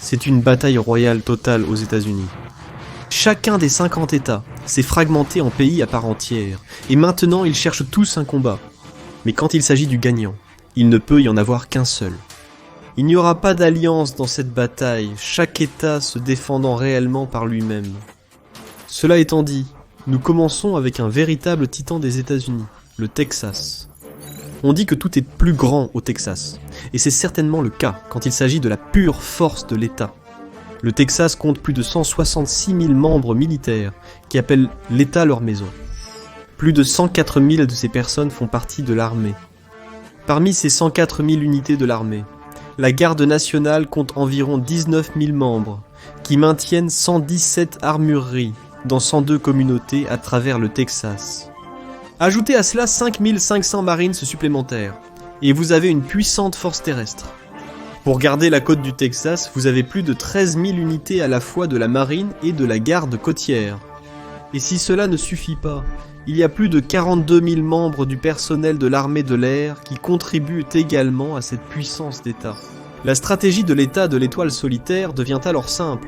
C'est une bataille royale totale aux États-Unis. Chacun des 50 États s'est fragmenté en pays à part entière, et maintenant ils cherchent tous un combat. Mais quand il s'agit du gagnant, il ne peut y en avoir qu'un seul. Il n'y aura pas d'alliance dans cette bataille, chaque État se défendant réellement par lui-même. Cela étant dit, nous commençons avec un véritable titan des États-Unis, le Texas. On dit que tout est plus grand au Texas, et c'est certainement le cas quand il s'agit de la pure force de l'État. Le Texas compte plus de 166 000 membres militaires qui appellent l'État leur maison. Plus de 104 000 de ces personnes font partie de l'armée. Parmi ces 104 000 unités de l'armée, la garde nationale compte environ 19 000 membres qui maintiennent 117 armureries dans 102 communautés à travers le Texas. Ajoutez à cela 5 500 Marines supplémentaires, et vous avez une puissante force terrestre. Pour garder la côte du Texas, vous avez plus de 13 000 unités à la fois de la marine et de la garde côtière. Et si cela ne suffit pas, il y a plus de 42 000 membres du personnel de l'armée de l'air qui contribuent également à cette puissance d'État. La stratégie de l'État de l'étoile solitaire devient alors simple.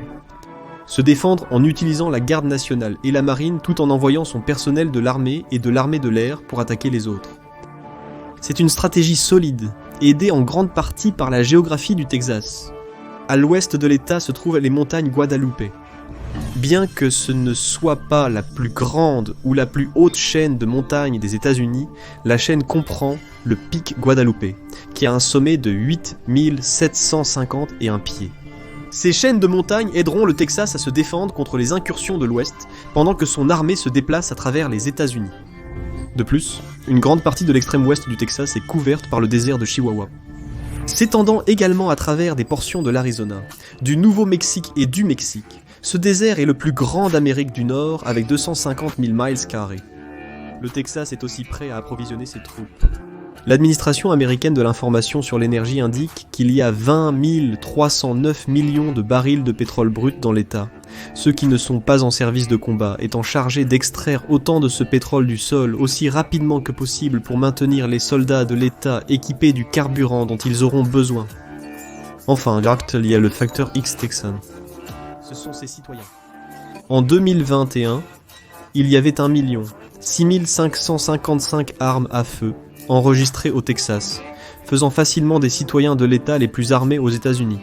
Se défendre en utilisant la garde nationale et la marine tout en envoyant son personnel de l'armée et de l'armée de l'air pour attaquer les autres. C'est une stratégie solide, aidée en grande partie par la géographie du Texas. À l'ouest de l'État se trouvent les montagnes Guadalupe. Bien que ce ne soit pas la plus grande ou la plus haute chaîne de montagnes des États-Unis, la chaîne comprend le pic Guadalupe, qui a un sommet de 8 751 pieds. Ces chaînes de montagnes aideront le Texas à se défendre contre les incursions de l'Ouest, pendant que son armée se déplace à travers les États-Unis. De plus, une grande partie de l'extrême ouest du Texas est couverte par le désert de Chihuahua. S'étendant également à travers des portions de l'Arizona, du Nouveau-Mexique et du Mexique, ce désert est le plus grand d'Amérique du Nord avec 250 000 miles carrés. Le Texas est aussi prêt à approvisionner ses troupes. L'administration américaine de l'information sur l'énergie indique qu'il y a 20 309 millions de barils de pétrole brut dans l'État, ceux qui ne sont pas en service de combat étant chargés d'extraire autant de ce pétrole du sol aussi rapidement que possible pour maintenir les soldats de l'État équipés du carburant dont ils auront besoin. Enfin, il y a le facteur X texan. Ce sont ses citoyens. En 2021, il y avait 1 6 555 armes à feu enregistrés au Texas, faisant facilement des citoyens de l'État les plus armés aux États-Unis.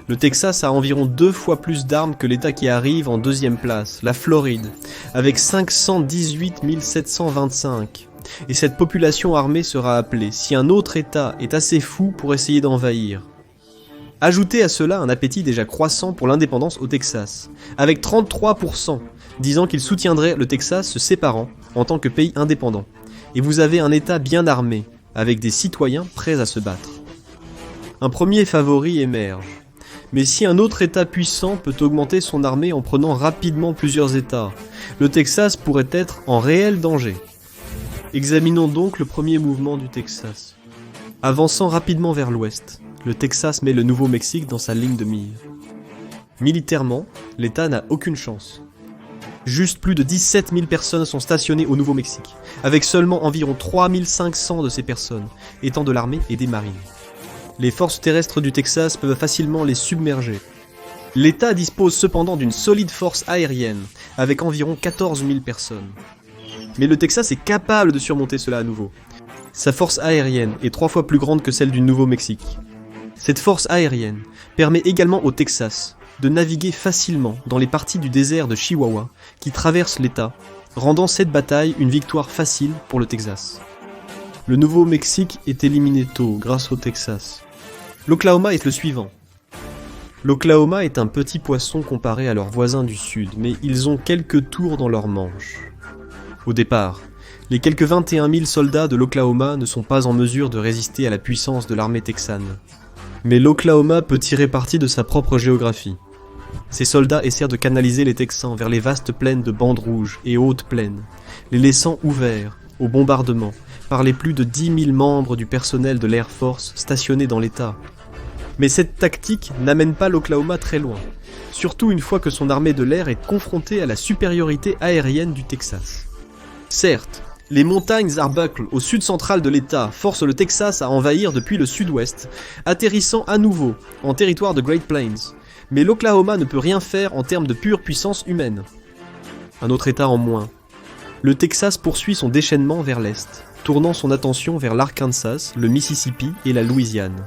Le Texas a environ 2 fois plus d'armes que l'État qui arrive en deuxième place, la Floride, avec 518 725. Et cette population armée sera appelée si un autre État est assez fou pour essayer d'envahir. Ajoutez à cela un appétit déjà croissant pour l'indépendance au Texas, avec 33% disant qu'ils soutiendraient le Texas se séparant en tant que pays indépendant. Et vous avez un État bien armé, avec des citoyens prêts à se battre. Un premier favori émerge. Mais si un autre État puissant peut augmenter son armée en prenant rapidement plusieurs États, le Texas pourrait être en réel danger. Examinons donc le premier mouvement du Texas. Avançant rapidement vers l'ouest, le Texas met le Nouveau-Mexique dans sa ligne de mire. Militairement, l'État n'a aucune chance. Juste plus de 17 000 personnes sont stationnées au Nouveau-Mexique, avec seulement environ 3 500 de ces personnes étant de l'armée et des marines. Les forces terrestres du Texas peuvent facilement les submerger. L'État dispose cependant d'une solide force aérienne, avec environ 14 000 personnes. Mais le Texas est capable de surmonter cela à nouveau. Sa force aérienne est 3 fois plus grande que celle du Nouveau-Mexique. Cette force aérienne permet également au Texas de naviguer facilement dans les parties du désert de Chihuahua qui traversent l'État, rendant cette bataille une victoire facile pour le Texas. Le Nouveau-Mexique est éliminé tôt grâce au Texas. L'Oklahoma est le suivant. L'Oklahoma est un petit poisson comparé à leurs voisins du sud, mais ils ont quelques tours dans leur manche. Au départ, les quelques 21 000 soldats de l'Oklahoma ne sont pas en mesure de résister à la puissance de l'armée texane. Mais l'Oklahoma peut tirer parti de sa propre géographie. Ces soldats essaient de canaliser les Texans vers les vastes plaines de bandes rouges et hautes plaines, les laissant ouverts au bombardement par les plus de 10 000 membres du personnel de l'Air Force stationnés dans l'État. Mais cette tactique n'amène pas l'Oklahoma très loin, surtout une fois que son armée de l'air est confrontée à la supériorité aérienne du Texas. Certes, les montagnes Arbuckle au sud central de l'État forcent le Texas à envahir depuis le sud-ouest, atterrissant à nouveau en territoire de Great Plains, Mais l'Oklahoma ne peut rien faire en termes de pure puissance humaine. Un autre état en moins. Le Texas poursuit son déchaînement vers l'est, tournant son attention vers l'Arkansas, le Mississippi et la Louisiane.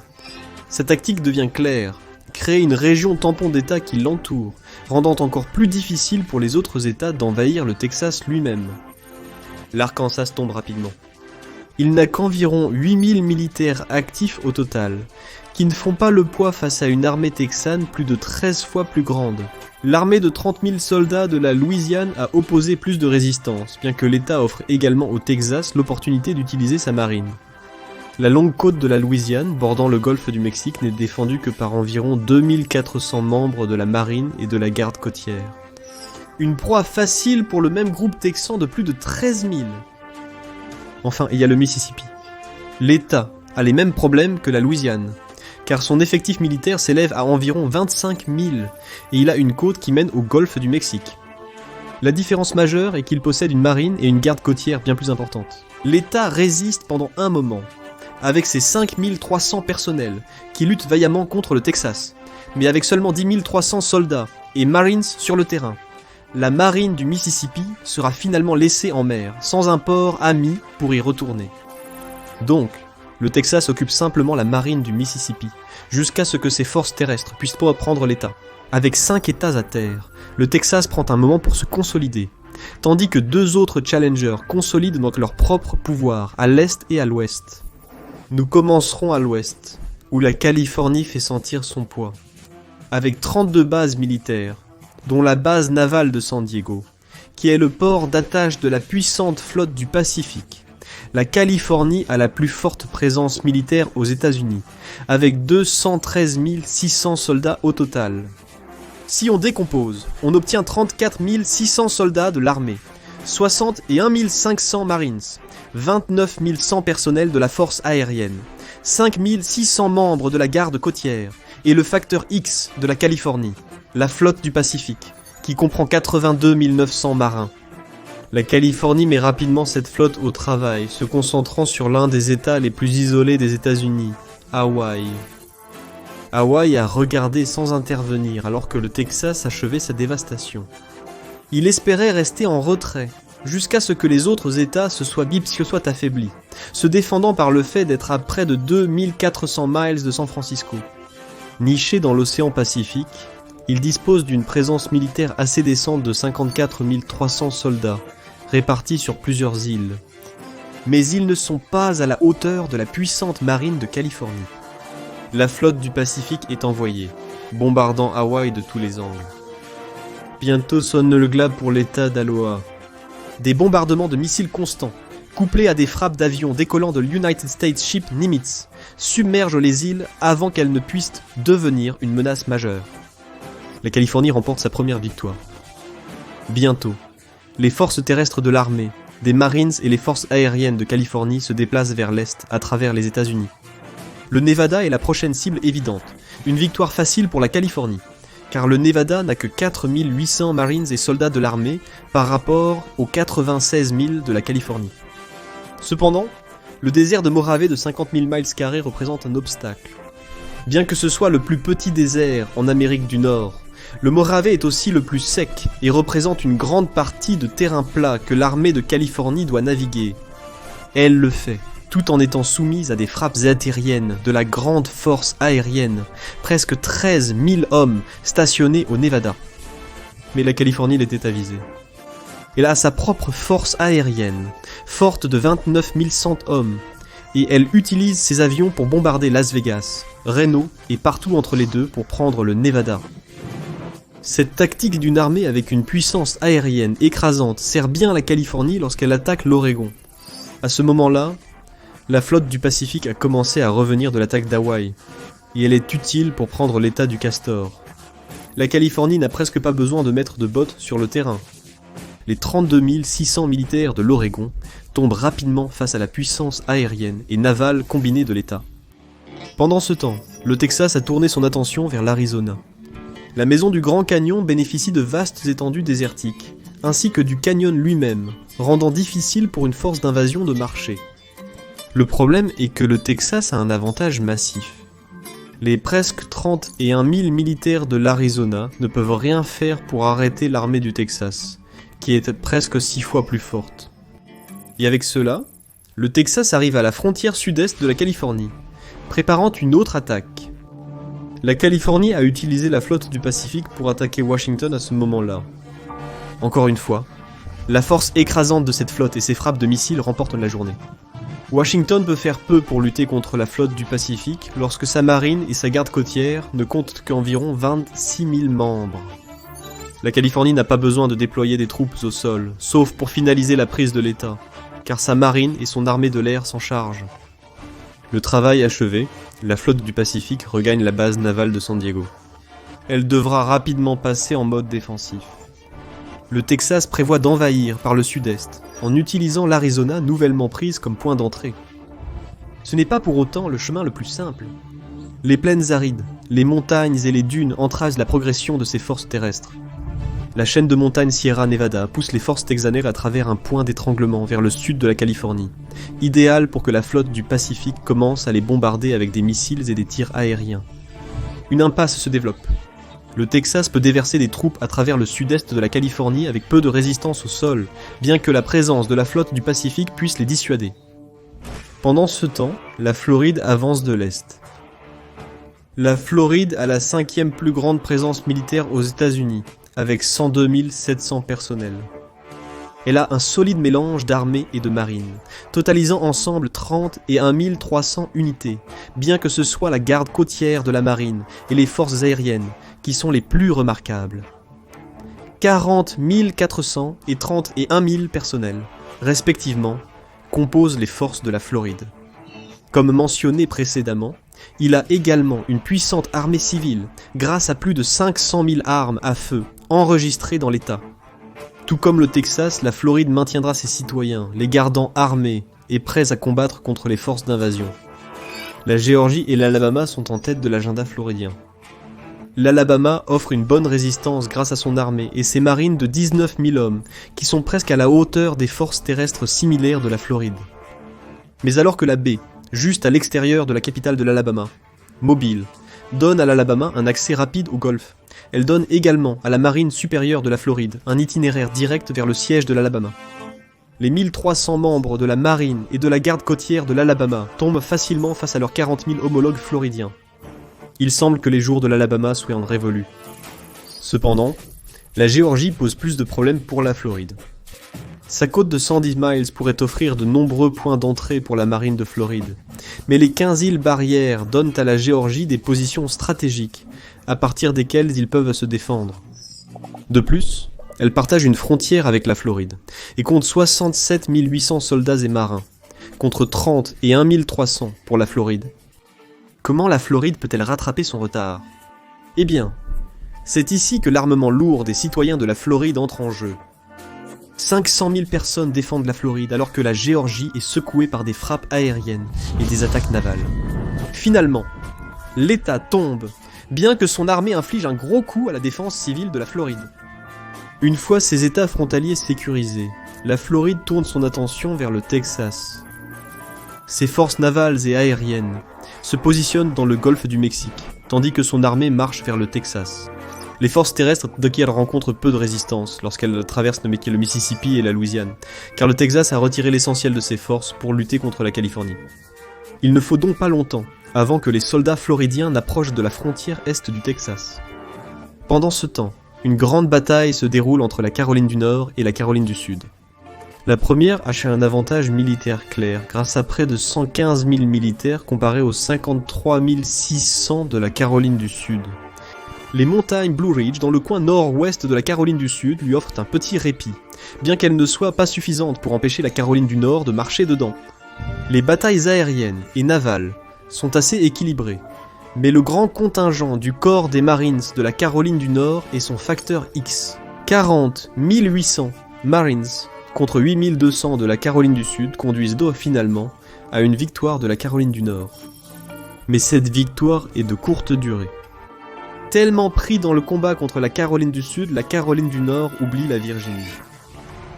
Sa tactique devient claire, créer une région tampon d'États qui l'entoure, rendant encore plus difficile pour les autres États d'envahir le Texas lui-même. L'Arkansas tombe rapidement. Il n'a qu'environ 8000 militaires actifs au total, qui ne font pas le poids face à une armée texane plus de 13 fois plus grande. L'armée de 30 000 soldats de la Louisiane a opposé plus de résistance, bien que l'État offre également au Texas l'opportunité d'utiliser sa marine. La longue côte de la Louisiane, bordant le golfe du Mexique, n'est défendue que par environ 2400 membres de la marine et de la garde côtière. Une proie facile pour le même groupe texan de plus de 13 000. Enfin, il y a le Mississippi. L'État a les mêmes problèmes que la Louisiane, car son effectif militaire s'élève à environ 25 000, et il a une côte qui mène au golfe du Mexique. La différence majeure est qu'il possède une marine et une garde côtière bien plus importantes. L'État résiste pendant un moment, avec ses 5300 personnels, qui luttent vaillamment contre le Texas, mais avec seulement 10 300 soldats et Marines sur le terrain. La marine du Mississippi sera finalement laissée en mer, sans un port ami pour y retourner. Donc, le Texas occupe simplement la marine du Mississippi, jusqu'à ce que ses forces terrestres puissent reprendre l'État. Avec 5 États à terre, le Texas prend un moment pour se consolider, tandis que 2 autres challengers consolident donc leur propre pouvoir, à l'est et à l'ouest. Nous commencerons à l'ouest, où la Californie fait sentir son poids. Avec 32 bases militaires, dont la base navale de San Diego, qui est le port d'attache de la puissante flotte du Pacifique, la Californie a la plus forte présence militaire aux États-Unis, avec 213 600 soldats au total. Si on décompose, on obtient 34 600 soldats de l'armée, 61 500 Marines, 29 100 personnels de la force aérienne, 5 600 membres de la garde côtière, et le facteur X de la Californie, la flotte du Pacifique, qui comprend 82 900 marins. La Californie met rapidement cette flotte au travail, se concentrant sur l'un des États les plus isolés des États-Unis, Hawaï. Hawaï a regardé sans intervenir alors que le Texas achevait sa dévastation. Il espérait rester en retrait, jusqu'à ce que les autres États se soient affaiblis, se défendant par le fait d'être à près de 2400 miles de San Francisco. Niché dans l'océan Pacifique, il dispose d'une présence militaire assez décente de 54 300 soldats, répartis sur plusieurs îles. Mais ils ne sont pas à la hauteur de la puissante marine de Californie. La flotte du Pacifique est envoyée, bombardant Hawaï de tous les angles. Bientôt sonne le glas pour l'État d'Aloha. Des bombardements de missiles constants, couplés à des frappes d'avions décollant de l'United States Ship Nimitz, submergent les îles avant qu'elles ne puissent devenir une menace majeure. La Californie remporte sa première victoire. Bientôt, les forces terrestres de l'armée, des Marines et les forces aériennes de Californie se déplacent vers l'est à travers les États-Unis. Le Nevada est la prochaine cible évidente, une victoire facile pour la Californie, car le Nevada n'a que 4 800 Marines et soldats de l'armée par rapport aux 96 000 de la Californie. Cependant, le désert de Mojave de 50 000 miles carrés représente un obstacle. Bien que ce soit le plus petit désert en Amérique du Nord, le Mojave est aussi le plus sec et représente une grande partie de terrain plat que l'armée de Californie doit naviguer. Elle le fait, tout en étant soumise à des frappes aériennes de la grande force aérienne, presque 13 000 hommes stationnés au Nevada. Mais la Californie l'était avisée. Elle a sa propre force aérienne, forte de 29 100 hommes, et elle utilise ses avions pour bombarder Las Vegas, Reno et partout entre les deux pour prendre le Nevada. Cette tactique d'une armée avec une puissance aérienne écrasante sert bien à la Californie lorsqu'elle attaque l'Oregon. À ce moment-là, la flotte du Pacifique a commencé à revenir de l'attaque d'Hawaï, et elle est utile pour prendre l'état du Castor. La Californie n'a presque pas besoin de mettre de bottes sur le terrain. Les 32 600 militaires de l'Oregon tombent rapidement face à la puissance aérienne et navale combinée de l'État. Pendant ce temps, le Texas a tourné son attention vers l'Arizona. La maison du Grand Canyon bénéficie de vastes étendues désertiques, ainsi que du canyon lui-même, rendant difficile pour une force d'invasion de marcher. Le problème est que le Texas a un avantage massif. Les presque 31 000 militaires de l'Arizona ne peuvent rien faire pour arrêter l'armée du Texas, qui est presque 6 fois plus forte. Et avec cela, le Texas arrive à la frontière sud-est de la Californie, préparant une autre attaque. La Californie a utilisé la flotte du Pacifique pour attaquer Washington à ce moment-là. Encore une fois, la force écrasante de cette flotte et ses frappes de missiles remportent la journée. Washington peut faire peu pour lutter contre la flotte du Pacifique lorsque sa marine et sa garde côtière ne comptent qu'environ 26 000 membres. La Californie n'a pas besoin de déployer des troupes au sol, sauf pour finaliser la prise de l'État, car sa marine et son armée de l'air s'en chargent. Le travail achevé, la flotte du Pacifique regagne la base navale de San Diego. Elle devra rapidement passer en mode défensif. Le Texas prévoit d'envahir par le sud-est, en utilisant l'Arizona nouvellement prise comme point d'entrée. Ce n'est pas pour autant le chemin le plus simple. Les plaines arides, les montagnes et les dunes entravent la progression de ces forces terrestres. La chaîne de montagnes Sierra Nevada pousse les forces texanaires à travers un point d'étranglement vers le sud de la Californie, idéal pour que la flotte du Pacifique commence à les bombarder avec des missiles et des tirs aériens. Une impasse se développe. Le Texas peut déverser des troupes à travers le sud-est de la Californie avec peu de résistance au sol, bien que la présence de la flotte du Pacifique puisse les dissuader. Pendant ce temps, la Floride avance de l'est. La Floride a la 5e plus grande présence militaire aux États-Unis, avec 102 700 personnels. Elle a un solide mélange d'armée et de marine, totalisant ensemble 31 300 unités, bien que ce soit la garde côtière de la marine et les forces aériennes qui sont les plus remarquables. 40 400 et 31 000 personnels, respectivement, composent les forces de la Floride. Comme mentionné précédemment, il a également une puissante armée civile, grâce à plus de 500 000 armes à feu enregistrées dans l'État. Tout comme le Texas, la Floride maintiendra ses citoyens, les gardant armés et prêts à combattre contre les forces d'invasion. La Géorgie et l'Alabama sont en tête de l'agenda floridien. L'Alabama offre une bonne résistance grâce à son armée et ses marines de 19 000 hommes, qui sont presque à la hauteur des forces terrestres similaires de la Floride. Mais alors que la baie, juste à l'extérieur de la capitale de l'Alabama, Mobile, donne à l'Alabama un accès rapide au Golfe, elle donne également à la marine supérieure de la Floride un itinéraire direct vers le siège de l'Alabama. Les 1300 membres de la marine et de la garde côtière de l'Alabama tombent facilement face à leurs 40 000 homologues floridiens. Il semble que les jours de l'Alabama soient en révolu. Cependant, la Géorgie pose plus de problèmes pour la Floride. Sa côte de 110 miles pourrait offrir de nombreux points d'entrée pour la marine de Floride, mais les 15 îles barrières donnent à la Géorgie des positions stratégiques, à partir desquelles ils peuvent se défendre. De plus, elle partage une frontière avec la Floride, et compte 67 800 soldats et marins, contre 30 et 1 300 pour la Floride. Comment la Floride peut-elle rattraper son retard ? Eh bien, c'est ici que l'armement lourd des citoyens de la Floride entre en jeu. 500 000 personnes défendent la Floride alors que la Géorgie est secouée par des frappes aériennes et des attaques navales. Finalement, l'État tombe, bien que son armée inflige un gros coup à la défense civile de la Floride. Une fois ces États frontaliers sécurisés, la Floride tourne son attention vers le Texas. Ses forces navales et aériennes se positionnent dans le golfe du Mexique, tandis que son armée marche vers le Texas. Les forces terrestres de qui elle rencontre peu de résistance lorsqu'elle traverse le Mississippi et la Louisiane, car le Texas a retiré l'essentiel de ses forces pour lutter contre la Californie. Il ne faut donc pas longtemps avant que les soldats floridiens n'approchent de la frontière est du Texas. Pendant ce temps, une grande bataille se déroule entre la Caroline du Nord et la Caroline du Sud. La première a un avantage militaire clair, grâce à près de 115 000 militaires comparés aux 53 600 de la Caroline du Sud. Les montagnes Blue Ridge, dans le coin nord-ouest de la Caroline du Sud, lui offrent un petit répit, bien qu'elles ne soient pas suffisantes pour empêcher la Caroline du Nord de marcher dedans. Les batailles aériennes et navales sont assez équilibrées, mais le grand contingent du corps des Marines de la Caroline du Nord est son facteur X. 40 800 Marines contre 8 200 de la Caroline du Sud conduisent finalement à une victoire de la Caroline du Nord. Mais cette victoire est de courte durée. Tellement pris dans le combat contre la Caroline du Sud, la Caroline du Nord oublie la Virginie.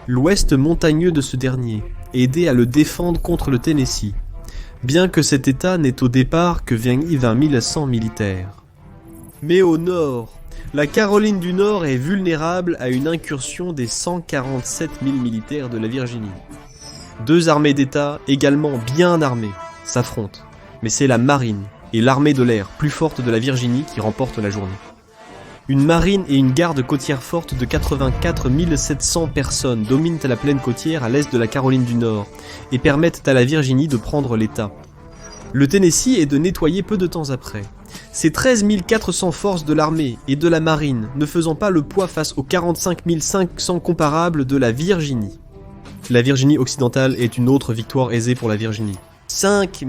L'ouest montagneux de ce dernier, aidé à le défendre contre le Tennessee, bien que cet état n'ait au départ que 20 100 militaires. Mais au nord, la Caroline du Nord est vulnérable à une incursion des 147 000 militaires de la Virginie. Deux armées d'État, également bien armées, s'affrontent, mais c'est la marine et l'armée de l'air plus forte de la Virginie qui remportent la journée. Une marine et une garde côtière forte de 84 700 personnes dominent la plaine côtière à l'est de la Caroline du Nord et permettent à la Virginie de prendre l'État. Le Tennessee est de nettoyer peu de temps après. Ces 13 400 forces de l'armée et de la marine ne faisant pas le poids face aux 45 500 comparables de la Virginie. La Virginie occidentale est une autre victoire aisée pour la Virginie. 5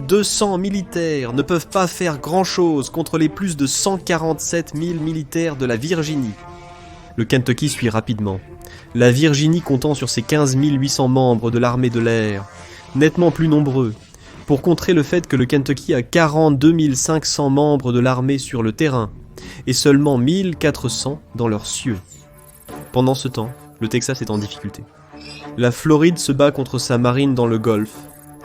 200 militaires ne peuvent pas faire grand-chose contre les plus de 147 000 militaires de la Virginie. Le Kentucky suit rapidement. La Virginie comptant sur ses 15 800 membres de l'armée de l'air, nettement plus nombreux, pour contrer le fait que le Kentucky a 42 500 membres de l'armée sur le terrain, et seulement 1400 dans leurs cieux. Pendant ce temps, le Texas est en difficulté. La Floride se bat contre sa marine dans le Golfe,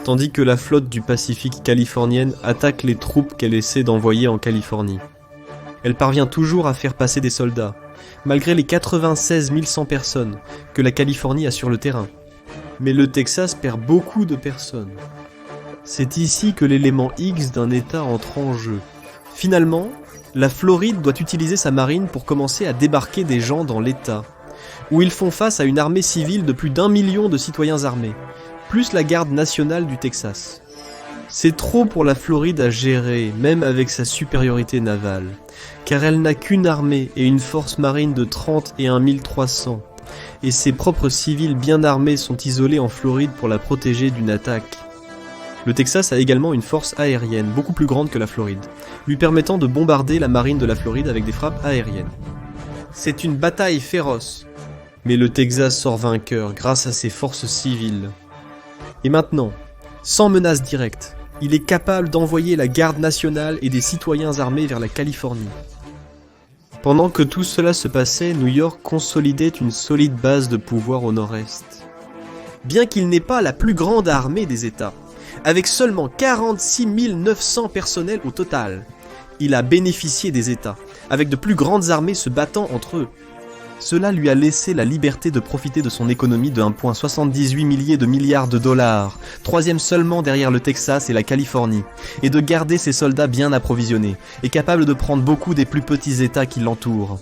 tandis que la flotte du Pacifique californienne attaque les troupes qu'elle essaie d'envoyer en Californie. Elle parvient toujours à faire passer des soldats, malgré les 96 100 personnes que la Californie a sur le terrain. Mais le Texas perd beaucoup de personnes. C'est ici que l'élément X d'un État entre en jeu. Finalement, la Floride doit utiliser sa marine pour commencer à débarquer des gens dans l'État, où ils font face à une armée civile de plus d'1 million de citoyens armés, plus la garde nationale du Texas. C'est trop pour la Floride à gérer, même avec sa supériorité navale, car elle n'a qu'une armée et une force marine de 31 300, et ses propres civils bien armés sont isolés en Floride pour la protéger d'une attaque. Le Texas a également une force aérienne beaucoup plus grande que la Floride, lui permettant de bombarder la marine de la Floride avec des frappes aériennes. C'est une bataille féroce, mais le Texas sort vainqueur grâce à ses forces civiles. Et maintenant, sans menace directe, il est capable d'envoyer la garde nationale et des citoyens armés vers la Californie. Pendant que tout cela se passait, New York consolidait une solide base de pouvoir au nord-est. Bien qu'il n'ait pas la plus grande armée des États, avec seulement 46 900 personnels au total, il a bénéficié des États, avec de plus grandes armées se battant entre eux. Cela lui a laissé la liberté de profiter de son économie de 1,78 millier de milliards de dollars, troisième seulement derrière le Texas et la Californie, et de garder ses soldats bien approvisionnés, et capables de prendre beaucoup des plus petits États qui l'entourent.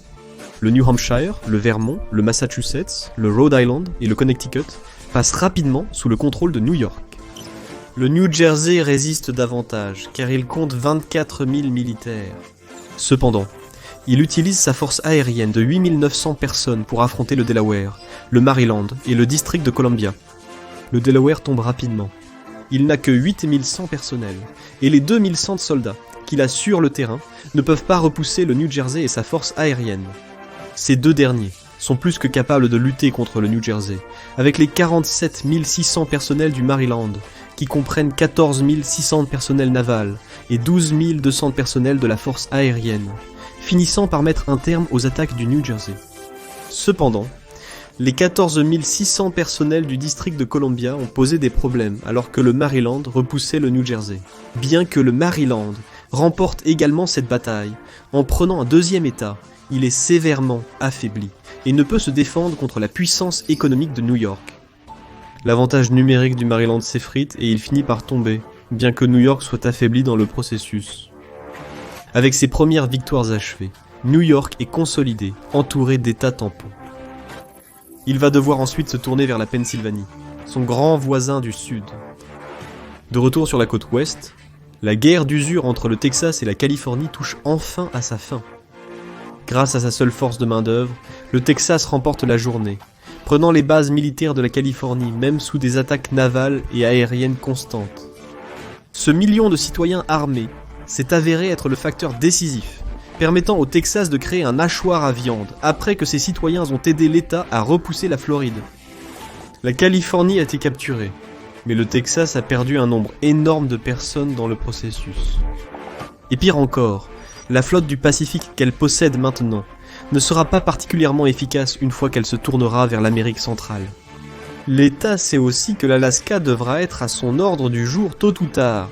Le New Hampshire, le Vermont, le Massachusetts, le Rhode Island et le Connecticut passent rapidement sous le contrôle de New York. Le New Jersey résiste davantage, car il compte 24 000 militaires. Cependant, il utilise sa force aérienne de 8 900 personnes pour affronter le Delaware, le Maryland et le district de Columbia. Le Delaware tombe rapidement. Il n'a que 8 100 personnels, et les 2 100 soldats qu'il a sur le terrain ne peuvent pas repousser le New Jersey et sa force aérienne. Ces deux derniers sont plus que capables de lutter contre le New Jersey, avec les 47 600 personnels du Maryland, qui comprennent 14 600 personnels navals et 12 200 personnels de la force aérienne, finissant par mettre un terme aux attaques du New Jersey. Cependant, les 14 600 personnels du district de Columbia ont posé des problèmes alors que le Maryland repoussait le New Jersey. Bien que le Maryland remporte également cette bataille, en prenant un deuxième État, il est sévèrement affaibli et ne peut se défendre contre la puissance économique de New York. L'avantage numérique du Maryland s'effrite et il finit par tomber, bien que New York soit affaibli dans le processus. Avec ses premières victoires achevées, New York est consolidé, entouré d'États tampons. Il va devoir ensuite se tourner vers la Pennsylvanie, son grand voisin du sud. De retour sur la côte ouest, la guerre d'usure entre le Texas et la Californie touche enfin à sa fin. Grâce à sa seule force de main-d'œuvre, le Texas remporte la journée, prenant les bases militaires de la Californie, même sous des attaques navales et aériennes constantes. Ce million de citoyens armés s'est avéré être le facteur décisif, permettant au Texas de créer un hachoir à viande, après que ses citoyens ont aidé l'État à repousser la Floride. La Californie a été capturée, mais le Texas a perdu un nombre énorme de personnes dans le processus. Et pire encore, la flotte du Pacifique qu'elle possède maintenant ne sera pas particulièrement efficace une fois qu'elle se tournera vers l'Amérique centrale. L'État sait aussi que l'Alaska devra être à son ordre du jour tôt ou tard.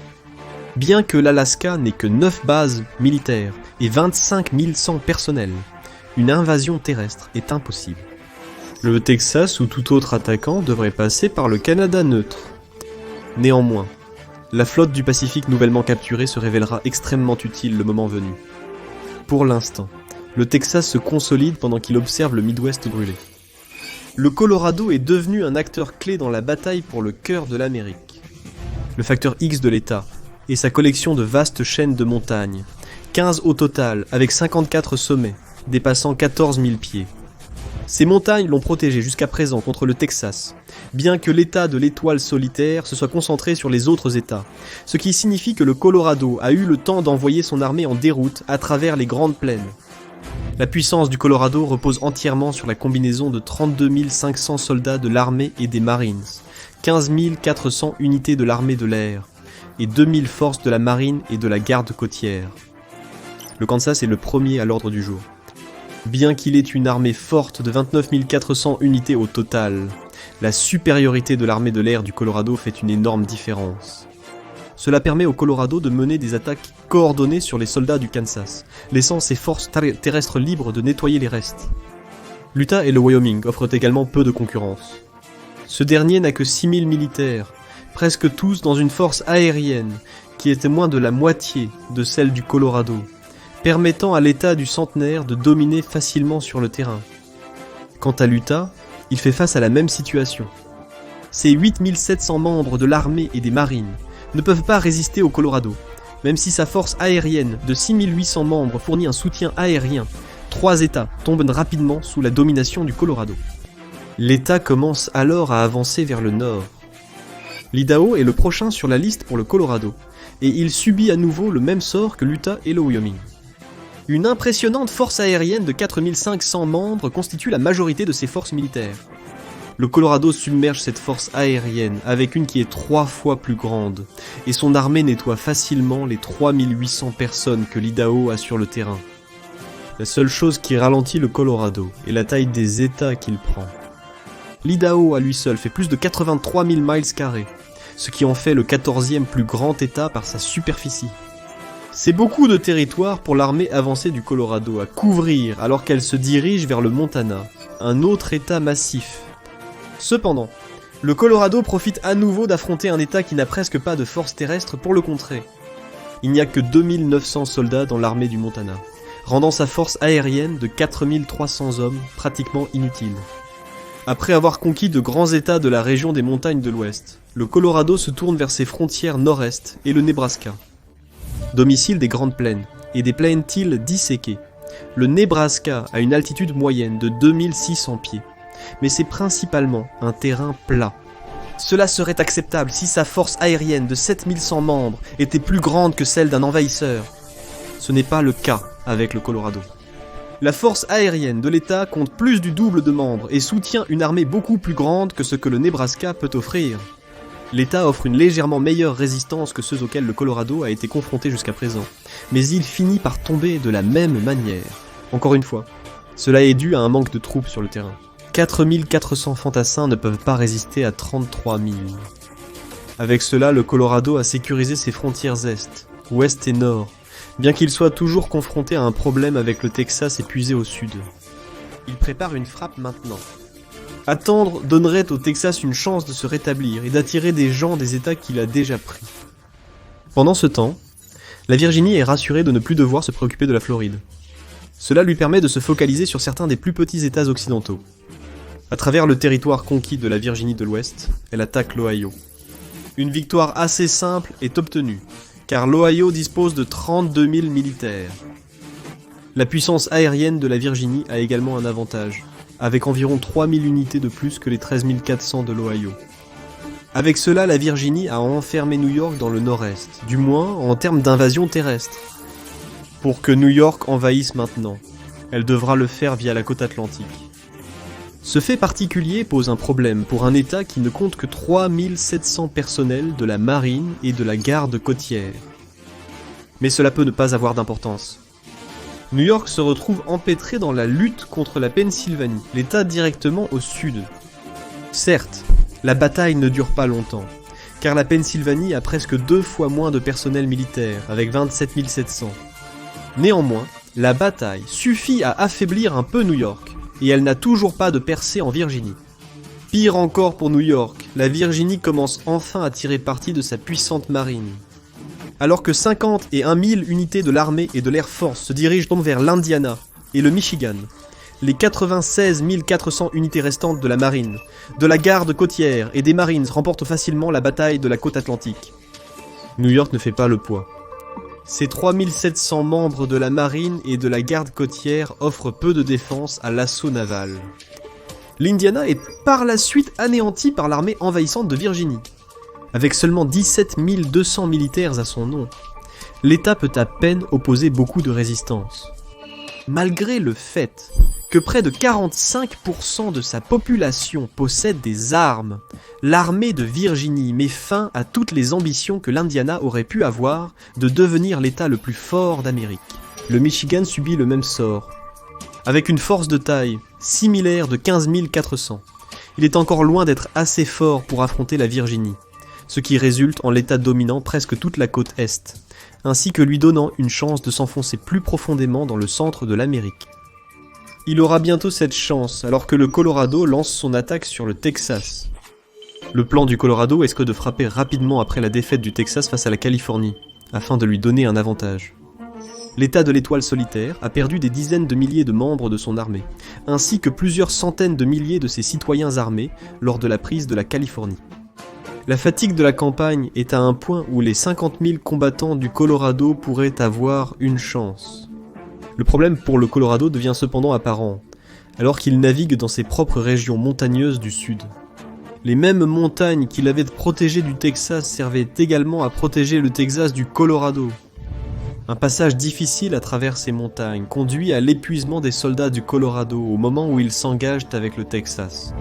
Bien que l'Alaska n'ait que 9 bases militaires et 25 100 personnels, une invasion terrestre est impossible. Le Texas ou tout autre attaquant devrait passer par le Canada neutre. Néanmoins, la flotte du Pacifique nouvellement capturée se révélera extrêmement utile le moment venu. Pour l'instant, le Texas se consolide pendant qu'il observe le Midwest brûler. Le Colorado est devenu un acteur clé dans la bataille pour le cœur de l'Amérique. Le facteur X de l'État et sa collection de vastes chaînes de montagnes, 15 au total avec 54 sommets, dépassant 14 000 pieds. Ces montagnes l'ont protégé jusqu'à présent contre le Texas, bien que l'État de l'étoile solitaire se soit concentré sur les autres États, ce qui signifie que le Colorado a eu le temps d'envoyer son armée en déroute à travers les grandes plaines. La puissance du Colorado repose entièrement sur la combinaison de 32 500 soldats de l'armée et des Marines, 15 400 unités de l'armée de l'air, et 2000 forces de la marine et de la garde côtière. Le Kansas est le premier à l'ordre du jour. Bien qu'il ait une armée forte de 29 400 unités au total, la supériorité de l'armée de l'air du Colorado fait une énorme différence. Cela permet au Colorado de mener des attaques coordonnées sur les soldats du Kansas, laissant ses forces terrestres libres de nettoyer les restes. L'Utah et le Wyoming offrent également peu de concurrence. Ce dernier n'a que 6000 militaires, presque tous dans une force aérienne qui était moins de la moitié de celle du Colorado, permettant à l'État du centenaire de dominer facilement sur le terrain. Quant à l'Utah, il fait face à la même situation. Ses 8700 membres de l'armée et des marines ne peuvent pas résister au Colorado, même si sa force aérienne de 6800 membres fournit un soutien aérien. 3 États tombent rapidement sous la domination du Colorado. L'État commence alors à avancer vers le nord. L'Idaho est le prochain sur la liste pour le Colorado, et il subit à nouveau le même sort que l'Utah et le Wyoming. Une impressionnante force aérienne de 4500 membres constitue la majorité de ses forces militaires. Le Colorado submerge cette force aérienne avec une qui est 3 fois plus grande, et son armée nettoie facilement les 3800 personnes que l'Idaho a sur le terrain. La seule chose qui ralentit le Colorado est la taille des États qu'il prend. L'Idaho à lui seul fait plus de 83 000 miles carrés, ce qui en fait le 14e plus grand État par sa superficie. C'est beaucoup de territoire pour l'armée avancée du Colorado à couvrir alors qu'elle se dirige vers le Montana, un autre État massif. Cependant, le Colorado profite à nouveau d'affronter un État qui n'a presque pas de force terrestre pour le contrer. Il n'y a que 2900 soldats dans l'armée du Montana, rendant sa force aérienne de 4300 hommes pratiquement inutile. Après avoir conquis de grands États de la région des montagnes de l'Ouest, le Colorado se tourne vers ses frontières nord-est et le Nebraska. Domicile des Grandes Plaines et des plaines-îles disséquées, le Nebraska a une altitude moyenne de 2600 pieds, mais c'est principalement un terrain plat. Cela serait acceptable si sa force aérienne de 7100 membres était plus grande que celle d'un envahisseur. Ce n'est pas le cas avec le Colorado. La force aérienne de l'État compte plus du double de membres et soutient une armée beaucoup plus grande que ce que le Nebraska peut offrir. L'État offre une légèrement meilleure résistance que ceux auxquels le Colorado a été confronté jusqu'à présent, mais il finit par tomber de la même manière. Encore une fois, cela est dû à un manque de troupes sur le terrain. 4400 fantassins ne peuvent pas résister à 33 000. Avec cela, le Colorado a sécurisé ses frontières est, ouest et nord, bien qu'il soit toujours confronté à un problème avec le Texas épuisé au sud. Il prépare une frappe maintenant. Attendre donnerait au Texas une chance de se rétablir et d'attirer des gens des États qu'il a déjà pris. Pendant ce temps, la Virginie est rassurée de ne plus devoir se préoccuper de la Floride. Cela lui permet de se focaliser sur certains des plus petits États occidentaux. À travers le territoire conquis de la Virginie de l'Ouest, elle attaque l'Ohio. Une victoire assez simple est obtenue, car l'Ohio dispose de 32 000 militaires. La puissance aérienne de la Virginie a également un avantage, avec environ 3 000 unités de plus que les 13 400 de l'Ohio. Avec cela, la Virginie a enfermé New York dans le nord-est, du moins en termes d'invasion terrestre. Pour que New York envahisse maintenant, elle devra le faire via la côte atlantique. Ce fait particulier pose un problème pour un État qui ne compte que 3 700 personnels de la marine et de la garde côtière. Mais cela peut ne pas avoir d'importance. New York se retrouve empêtré dans la lutte contre la Pennsylvanie, l'État directement au sud. Certes, La bataille ne dure pas longtemps, car la Pennsylvanie a presque 2 fois moins de personnel militaire, avec 27 700. Néanmoins, la bataille suffit à affaiblir un peu New York, et elle n'a toujours pas de percée en Virginie. Pire encore pour New York, la Virginie commence enfin à tirer parti de sa puissante marine. Alors que 50 et 1000 unités de l'armée et de l'Air Force se dirigent donc vers l'Indiana et le Michigan, les 96 400 unités restantes de la marine, de la garde côtière et des Marines remportent facilement la bataille de la côte atlantique. New York ne fait pas le poids. Ces 3700 membres de la marine et de la garde côtière offrent peu de défense à l'assaut naval. L'Indiana est par la suite anéantie par l'armée envahissante de Virginie. Avec seulement 17 200 militaires à son nom, l'État peut à peine opposer beaucoup de résistance. Malgré le fait que près de 45% de sa population possède des armes, l'armée de Virginie met fin à toutes les ambitions que l'Indiana aurait pu avoir de devenir l'État le plus fort d'Amérique. Le Michigan subit le même sort. Avec une force de taille similaire de 15 400, il est encore loin d'être assez fort pour affronter la Virginie, ce qui résulte en l'État dominant presque toute la côte Est, ainsi que lui donnant une chance de s'enfoncer plus profondément dans le centre de l'Amérique. Il aura bientôt cette chance alors que le Colorado lance son attaque sur le Texas. Le plan du Colorado est de frapper rapidement après la défaite du Texas face à la Californie, afin de lui donner un avantage. L'État de l'Étoile solitaire a perdu des dizaines de milliers de membres de son armée, ainsi que plusieurs centaines de milliers de ses citoyens armés lors de la prise de la Californie. La fatigue de la campagne est à un point où les 50 000 combattants du Colorado pourraient avoir une chance. Le problème pour le Colorado devient cependant apparent, alors qu'il navigue dans ses propres régions montagneuses du sud. Les mêmes montagnes qu'il avait protégées du Texas servaient également à protéger le Texas du Colorado. Un passage difficile à travers ces montagnes conduit à l'épuisement des soldats du Colorado au moment où ils s'engagent avec le Texas.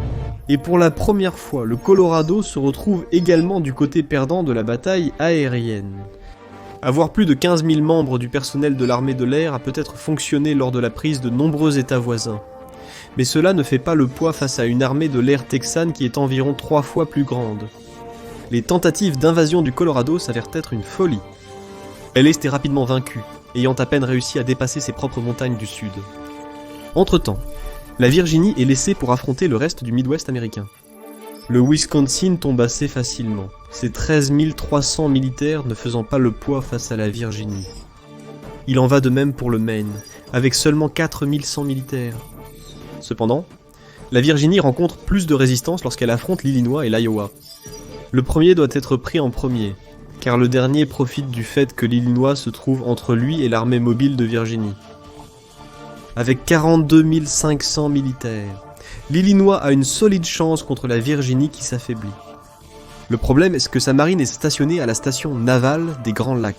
Et pour la première fois, le Colorado se retrouve également du côté perdant de la bataille aérienne. Avoir plus de 15 000 membres du personnel de l'armée de l'air a peut-être fonctionné lors de la prise de nombreux États voisins. Mais cela ne fait pas le poids face à une armée de l'air texane qui est environ 3 fois plus grande. Les tentatives d'invasion du Colorado s'avèrent être une folie. L'Est est rapidement vaincu, ayant à peine réussi à dépasser ses propres montagnes du sud. Entre-temps, la Virginie est laissée pour affronter le reste du Midwest américain. Le Wisconsin tombe assez facilement, ses 13 300 militaires ne faisant pas le poids face à la Virginie. Il en va de même pour le Maine, avec seulement 4 100 militaires. Cependant, la Virginie rencontre plus de résistance lorsqu'elle affronte l'Illinois et l'Iowa. Le premier doit être pris en premier, car le dernier profite du fait que l'Illinois se trouve entre lui et l'armée mobile de Virginie. Avec 42 500 militaires, l'Illinois a une solide chance contre la Virginie qui s'affaiblit. Le problème est que sa marine est stationnée à la station navale des Grands Lacs.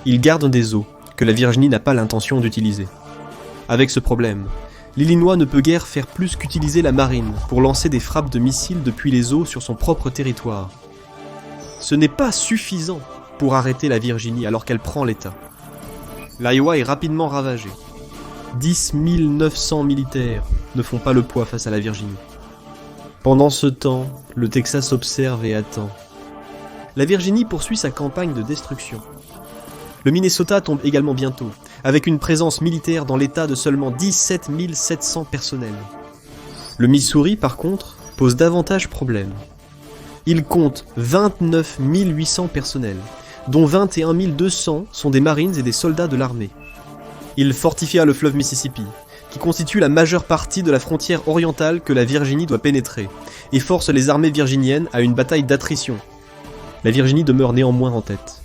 Il garde des eaux que la Virginie n'a pas l'intention d'utiliser. Avec ce problème, l'Illinois ne peut guère faire plus qu'utiliser la marine pour lancer des frappes de missiles depuis les eaux sur son propre territoire. Ce n'est pas suffisant pour arrêter la Virginie alors qu'elle prend l'État. L'Iowa est rapidement ravagée. 10 900 militaires ne font pas le poids face à la Virginie. Pendant ce temps, le Texas observe et attend. La Virginie poursuit sa campagne de destruction. Le Minnesota tombe également bientôt, avec une présence militaire dans l'État de seulement 17 700 personnels. Le Missouri, par contre, pose davantage problème. Il compte 29 800 personnels, dont 21 200 sont des Marines et des soldats de l'armée. Il fortifia le fleuve Mississippi, qui constitue la majeure partie de la frontière orientale que la Virginie doit pénétrer, et force les armées virginiennes à une bataille d'attrition. La Virginie demeure néanmoins en tête.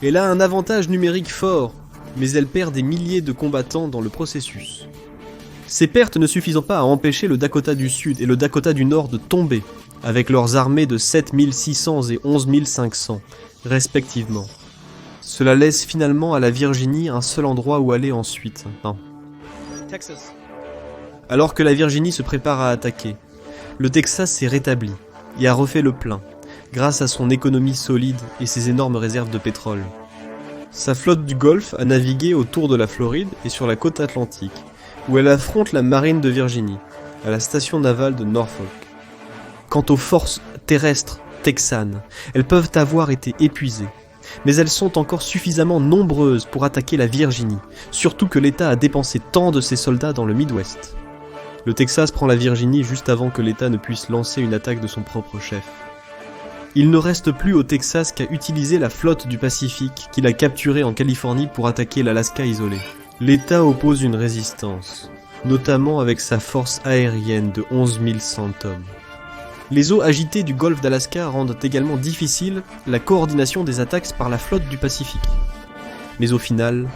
Elle a un avantage numérique fort, mais elle perd des milliers de combattants dans le processus. Ces pertes ne suffisant pas à empêcher le Dakota du Sud et le Dakota du Nord de tomber, avec leurs armées de 7 600 et 11 500, respectivement. Cela laisse finalement à la Virginie un seul endroit où aller ensuite. Texas. Alors que la Virginie se prépare à attaquer, le Texas s'est rétabli et a refait le plein, grâce à son économie solide et ses énormes réserves de pétrole. Sa flotte du Golfe a navigué autour de la Floride et sur la côte atlantique, où elle affronte la marine de Virginie, à la station navale de Norfolk. Quant aux forces terrestres, texanes. Elles peuvent avoir été épuisées. Mais elles sont encore suffisamment nombreuses pour attaquer la Virginie, surtout que l'État a dépensé tant de ses soldats dans le Midwest. Le Texas prend la Virginie juste avant que l'État ne puisse lancer une attaque de son propre chef. Il ne reste plus au Texas qu'à utiliser la flotte du Pacifique qu'il a capturée en Californie pour attaquer l'Alaska isolé. L'État oppose une résistance, notamment avec sa force aérienne de 11 100 hommes. Les eaux agitées du golfe d'Alaska rendent également difficile la coordination des attaques par la flotte du Pacifique. Mais au final,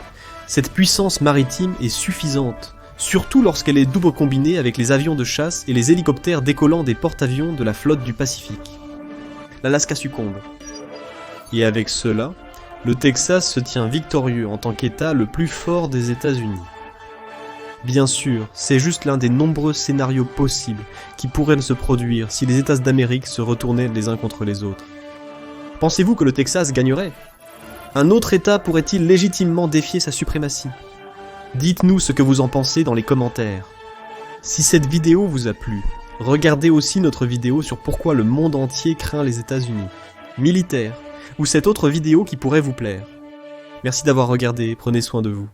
cette puissance maritime est suffisante, surtout lorsqu'elle est double combinée avec les avions de chasse et les hélicoptères décollant des porte-avions de la flotte du Pacifique. L'Alaska succombe. Et avec cela, le Texas se tient victorieux en tant qu'État le plus fort des États-Unis. Bien sûr, c'est juste l'un des nombreux scénarios possibles qui pourraient se produire si les États d'Amérique se retournaient les uns contre les autres. Pensez-vous que le Texas gagnerait ? Un autre État pourrait-il légitimement défier sa suprématie ? Dites-nous ce que vous en pensez dans les commentaires. Si cette vidéo vous a plu, regardez aussi notre vidéo sur pourquoi le monde entier craint les États-Unis, militaires, ou cette autre vidéo qui pourrait vous plaire. Merci d'avoir regardé, prenez soin de vous.